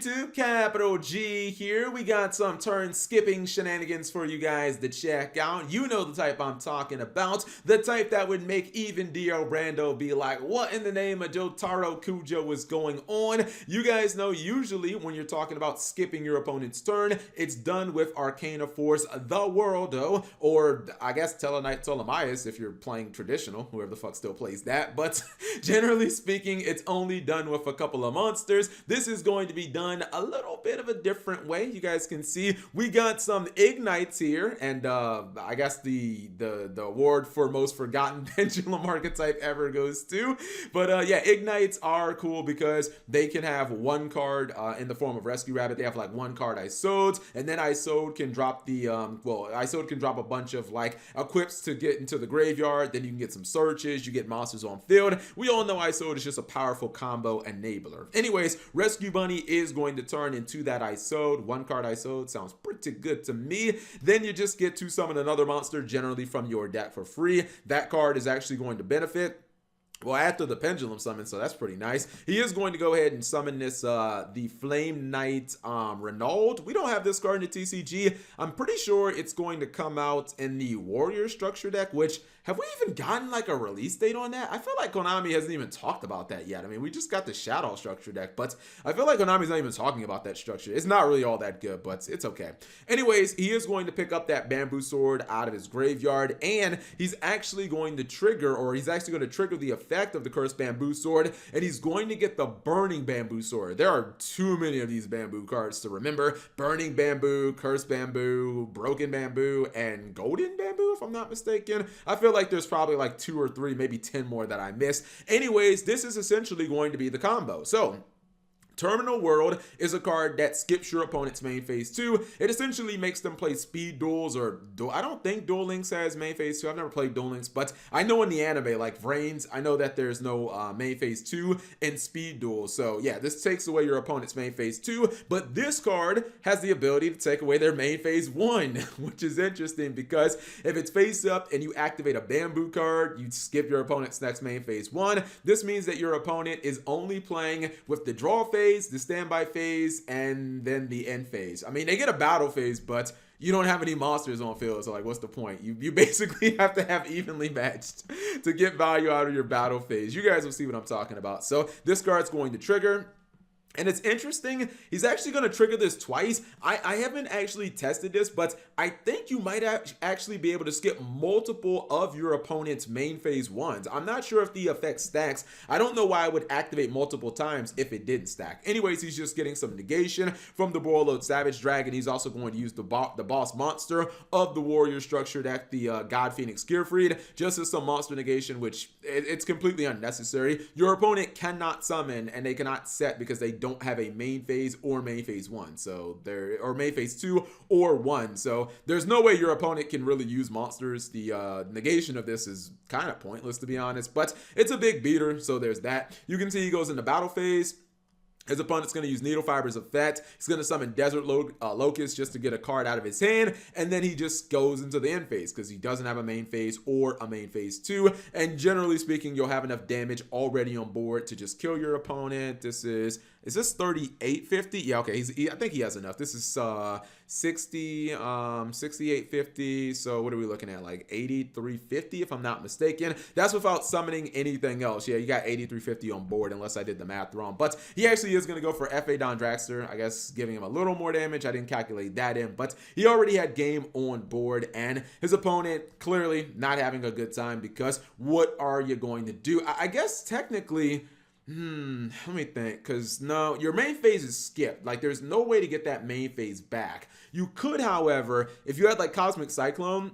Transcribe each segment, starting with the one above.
YouTube? Capital G here. We got some turn skipping shenanigans for you guys to check out. You know the type I'm talking about. The type that would make even Dio Brando be like, what in the name of Jotaro Kujo is going on? You guys know usually when you're talking about skipping your opponent's turn, it's done with Arcana Force, the Warudo, or I guess Teleknight Ptolemaeus if you're playing traditional, whoever the fuck still plays that. But generally speaking, it's only done with a couple of monsters. This is going to be done a little bit of a different way. You guys can see we got some Igknights here, and I guess the award for most forgotten pendulum archetype ever goes to. But yeah, Igknights are cool because they can have one card in the form of Rescue Rabbit. They have like one card Isode, and then Isode can drop the Isode can drop a bunch of like equips to get into the graveyard. Then you can get some searches, you get monsters on field. We all know Isode is just a powerful combo enabler. Anyways, Rescue Bunny is going to turn into that Isode. One card Isode sounds pretty good to me. Then you just get to summon another monster, generally from your deck for free. That card is actually going to benefit well after the pendulum summon, so that's pretty nice. He is going to go ahead and summon this the Flame Knight Renault. We don't have this card in the TCG. I'm pretty sure it's going to come out in the Warrior structure deck, which have we even gotten like a release date on that? I feel like Konami hasn't even talked about that yet. I mean, we just got the Shadow structure deck, but I feel like Konami's not even talking about that structure. It's not really all that good, but it's okay. Anyways, he is going to pick up that Bamboo Sword out of his graveyard, and he's actually going to trigger, or he's actually going to trigger the effect of the Cursed Bamboo Sword, and he's going to get the Burning Bamboo Sword. There are too many of these bamboo cards to remember. Burning Bamboo, Cursed Bamboo, Broken Bamboo, and Golden Bamboo, if I'm not mistaken. I feel like there's probably like 2 or 3, maybe 10 more that I missed. Anyways, this is essentially going to be the combo. So Terminal World is a card that skips your opponent's main phase 2. It essentially makes them play speed duels, or I don't think Duel Links has main phase 2. I've never played Duel Links, but I know in the anime, like Vrains, I know that there's no main phase 2 in speed duels. So yeah, this takes away your opponent's main phase 2, but this card has the ability to take away their main phase 1, which is interesting because if it's face up and you activate a bamboo card, you skip your opponent's next main phase 1. This means that your opponent is only playing with the draw phase, the standby phase, and then the end phase. I mean, they get a battle phase, but you don't have any monsters on field, so like, what's the point? You basically have to have evenly matched to get value out of your battle phase. You guys will see what I'm talking about. So this card's going to trigger. And it's interesting, he's actually going to trigger this twice. I haven't actually tested this, but I think you might actually be able to skip multiple of your opponent's main phase 1s. I'm not sure if the effect stacks. I don't know why I would activate multiple times if it didn't stack. Anyways, he's just getting some negation from the Boiled Savage Dragon. He's also going to use the boss monster of the Warrior structure deck, the God Phoenix Gearfried, just as some monster negation, which it's completely unnecessary. Your opponent cannot summon, and they cannot set because they don't have a main phase or main phase 1, so or main phase 2 or 1, so there's no way your opponent can really use monsters. The negation of this is kind of pointless, to be honest, but it's a big beater, so there's that. You can see he goes into battle phase. His opponent's going to use Needle Fiber's effect. He's going to summon Desert Locust just to get a card out of his hand. And then he just goes into the end phase because he doesn't have a main phase or a main phase 2. And generally speaking, you'll have enough damage already on board to just kill your opponent. This is this 3850? Yeah, okay. I think he has enough. This is 6850. So what are we looking at? Like 8350 if I'm not mistaken. That's without summoning anything else. Yeah, you got 8350 on board unless I did the math wrong. But he actually is going to go for F.A. Don Dragster, I guess giving him a little more damage. I didn't calculate that in, but he already had game on board, and his opponent clearly not having a good time because what are you going to do? I guess technically, let me think, because no, your main phase is skipped. Like, there's no way to get that main phase back. You could, however, if you had like Cosmic Cyclone,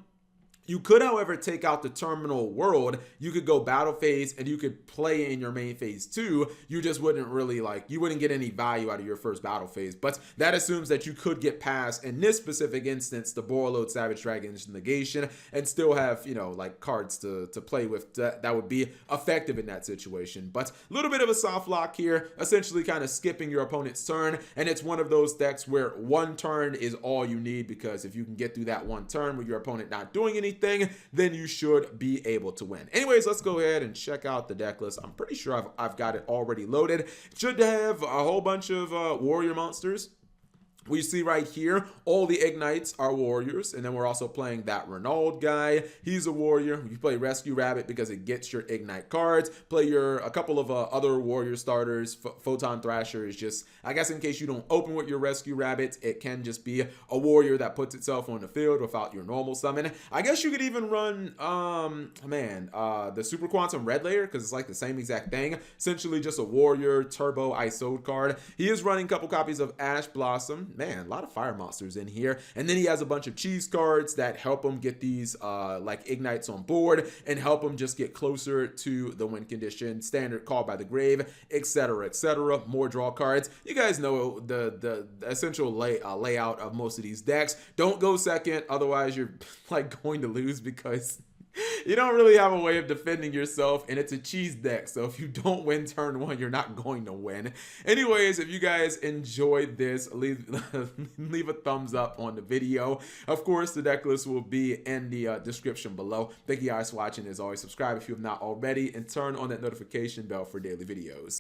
you could, however, take out the Terminal World. You could go battle phase and you could play in your main phase 2. You just wouldn't really you wouldn't get any value out of your first battle phase. But that assumes that you could get past, in this specific instance, the Boiled Savage Dragon's negation and still have, like cards to play with that would be effective in that situation. But a little bit of a soft lock here, essentially kind of skipping your opponent's turn. And it's one of those decks where one turn is all you need, because if you can get through that one turn with your opponent not doing anything, anything, then you should be able to win. Anyways, let's go ahead and check out the deck list. I'm pretty sure I've got it already loaded. It should have a whole bunch of warrior monsters. We see right here, all the Igknights are warriors, and then we're also playing that Ronald guy. He's a warrior. You play Rescue Rabbit because it gets your Igknight cards. Play a couple of other warrior starters. Photon Thrasher is just, I guess in case you don't open with your Rescue Rabbits, it can just be a warrior that puts itself on the field without your normal summon. I guess you could even run, the Super Quantum Red Layer, because it's like the same exact thing. Essentially just a warrior Turbo Isode card. He is running a couple copies of Ash Blossom. Man, a lot of fire monsters in here. And then he has a bunch of cheese cards that help him get these like Igknights on board and help him just get closer to the win condition. Standard Call by the Grave, etc., etc. More draw cards. You guys know the essential layout of most of these decks. Don't go second, otherwise you're like going to lose because you don't really have a way of defending yourself, and it's a cheese deck, so if you don't win turn one, you're not going to win. Anyways, if you guys enjoyed this, leave a thumbs up on the video. Of course, the deck list will be in the description below. Thank you guys for watching. As always, subscribe if you have not already, and turn on that notification bell for daily videos.